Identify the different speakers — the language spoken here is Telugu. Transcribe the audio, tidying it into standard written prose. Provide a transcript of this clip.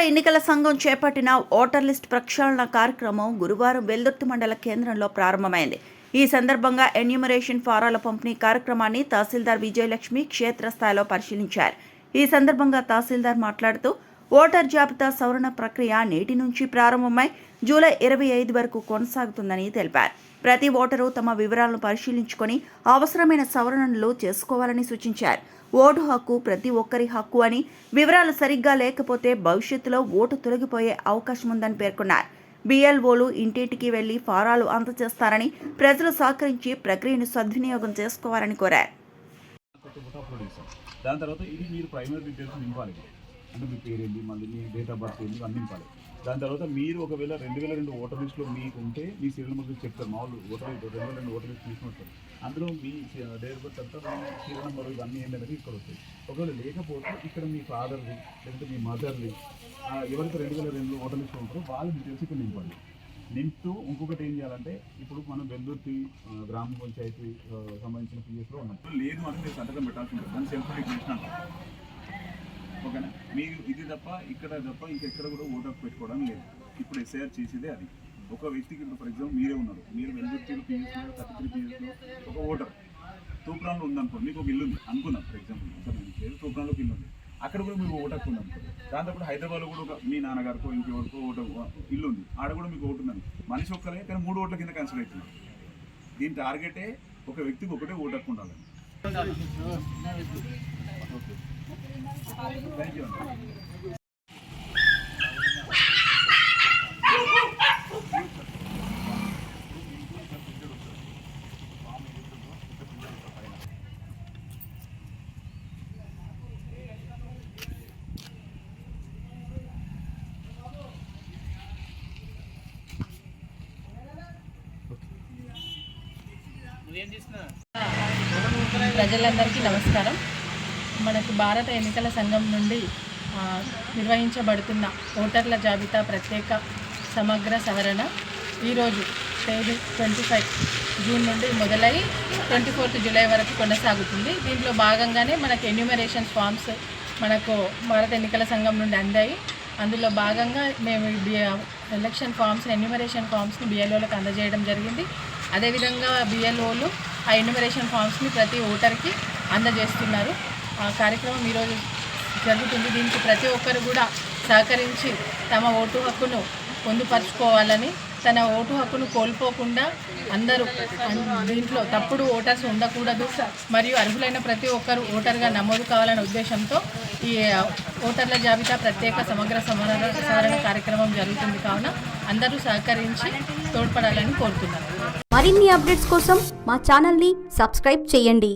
Speaker 1: ఎన్నికల సంఘం చేపట్టిన ఓటర్ లిస్ట్ ప్రక్షాళన కార్యక్రమం గురువారం వెల్దుర్తి మండల కేంద్రంలో ప్రారంభమైంది. ఈ సందర్భంగా ఎన్యూమరేషన్ ఫారాల పంపిణీ కార్యక్రమాన్ని తహసీల్దార్ విజయలక్ష్మి క్షేత్రస్థాయిలో పరిశీలించారు. ఈ సందర్భంగా తహసీల్దార్ మాట్లాడుతూ ఓటర్ జాబితా సవరణ ప్రక్రియ నేటి నుంచి ప్రారంభమై జూలై 25 వరకు కొనసాగుతుందని తెలిపారు. ప్రతి ఓటరు తమ వివరాలను పరిశీలించుకొని అవసరమైన సవరణలు చేసుకోవాలని సూచించారు. ఓటు హక్కు ప్రతి ఒక్కరి హక్కు అని, వివరాలు సరిగ్గా లేకపోతే భవిష్యత్తులో ఓటు తొలగిపోయే అవకాశం ఉందని పేర్కొన్నారు. బిఎల్ఓలు ఇంటింటికి వెళ్లి ఫారాలు అందజేస్తారని, ప్రజలు సహకరించి ప్రక్రియను సద్వినియోగం చేసుకోవాలని కోరారు.
Speaker 2: దాని తర్వాత ఇది మీరు ప్రైమరీ డీటెయిల్స్ నింపాలి. అంటే మీ పేరు ఏంటి, మళ్ళీ మీ డేట్ ఆఫ్ బర్త్ ఏంటి అన్నీ నింపాలి. దాని తర్వాత మీరు ఒకవేళ 2002 ఓటర్ లిస్టులో మీకు ఉంటే మీ సీరియల్ నెంబర్ చెప్తారు. మామూలు ఓటర్ 2002 ఓటర్ లిస్ట్ తీసుకుంటారు. అందులో మీ డేట్ బర్త్ అంతా మీ సీరియల్ నెంబర్ ఇవన్నీ ఏంటనేది ఇక్కడ వస్తాయి. ఒకవేళ లేకపోతే ఇక్కడ మీ ఫాదర్ది లేకపోతే మీ మదర్ది ఎవరికి 2002 ఓటర్ లిస్ట్లో ఉంటారో వాళ్ళ డీటెయిల్స్ ఇక్కడ నింపాలి. నింపుతూ ఇంకొకటి ఏం చేయాలంటే, ఇప్పుడు మనం వెల్దుర్తి గ్రామ పంచాయతీ సంబంధించిన పిఎస్లో ఉన్నాం. లేదు అంటే సంతకం పెట్టాల్సి ఉంటుంది. దాన్ని సెల్ఫ్ డిక్లరేషన్ అంటారు. ఓకేనా? మీరు ఇది తప్ప ఇంకెక్కడ కూడా ఓటర్ పెట్టుకోవడం లేదు. ఇప్పుడు ఎస్ఐఆర్ చేసేదే అది. ఒక వ్యక్తికి ఇప్పుడు ఫర్ ఎగ్జాంపుల్ మీరే ఉన్నారు, మీరు వెల్దుర్తిలో పిఎస్లో 33 పిఎస్లో ఒక ఓటర్ తూప్రాన్లో ఉందనుకోండి. మీకు ఒక ఇల్లు ఉంది అనుకుందాం ఫర్ ఎగ్జాంపుల్, తూప్రాన్లోకి ఇల్లు ఉంది. అక్కడ కూడా మీకు ఓటు హక్కు ఉంది. దాంతోపాటు హైదరాబాద్లో కూడా ఒక మీ నాన్నగారికో ఇంకెవరికో ఓటు ఇల్లు ఉంది, ఆడ కూడా మీకు ఓటు ఉందని. మనిషి ఒక్కరే కానీ 3 ఓట్ల కింద కన్సిడర్ అవుతున్నారు. దీని టార్గెటే ఒక వ్యక్తికి ఒకటే ఓటు హక్కు ఉండాలి. Thank you.
Speaker 3: ప్రజలందరికీ నమస్కారం. మనకు భారత ఎన్నికల సంఘం నుండి నిర్వహించబడుతున్న ఓటర్ల జాబితా ప్రత్యేక సమగ్ర సవరణ ఈరోజు తేదీ 25 జూన్ నుండి మొదలై 24 జూలై వరకు కొనసాగుతుంది. దీంట్లో భాగంగానే మనకు ఎన్యూమరేషన్ ఫామ్స్ మనకు భారత ఎన్నికల సంఘం నుండి అందాయి. అందులో భాగంగా మేము ఎలక్షన్ ఫామ్స్, ఎన్యూమరేషన్ ఫామ్స్ని బిఎల్ఓలకు అందజేయడం జరిగింది. అదేవిధంగా బిఎల్ఓలు ఆ ఎన్యూమరేషన్ ఫామ్స్ని ప్రతి ఓటర్కి అందజేస్తున్నారు. ఆ కార్యక్రమం ఈరోజు జరుగుతుంది. దీనికి ప్రతి ఒక్కరు కూడా సహకరించి తమ ఓటు హక్కును పొందుపరుచుకోవాలని, తన ఓటు హక్కును కోల్పోకుండా అందరూ దీంట్లో తప్పుడు ఓటర్స్ ఉండకూడదు మరియు అర్హులైన ప్రతి ఒక్కరు ఓటర్గా నమోదు కావాలనే ఉద్దేశంతో ఈ ఓటర్ల జాబితా ప్రత్యేక సమగ్ర సవరణ కార్యక్రమం జరుగుతుంది. కావున అందరూ సహకరించి తోడ్పడాలని కోరుతున్నాను.
Speaker 4: మరిన్ని అప్డేట్స్ కోసం మా ఛానల్ని సబ్స్క్రైబ్ చేయండి.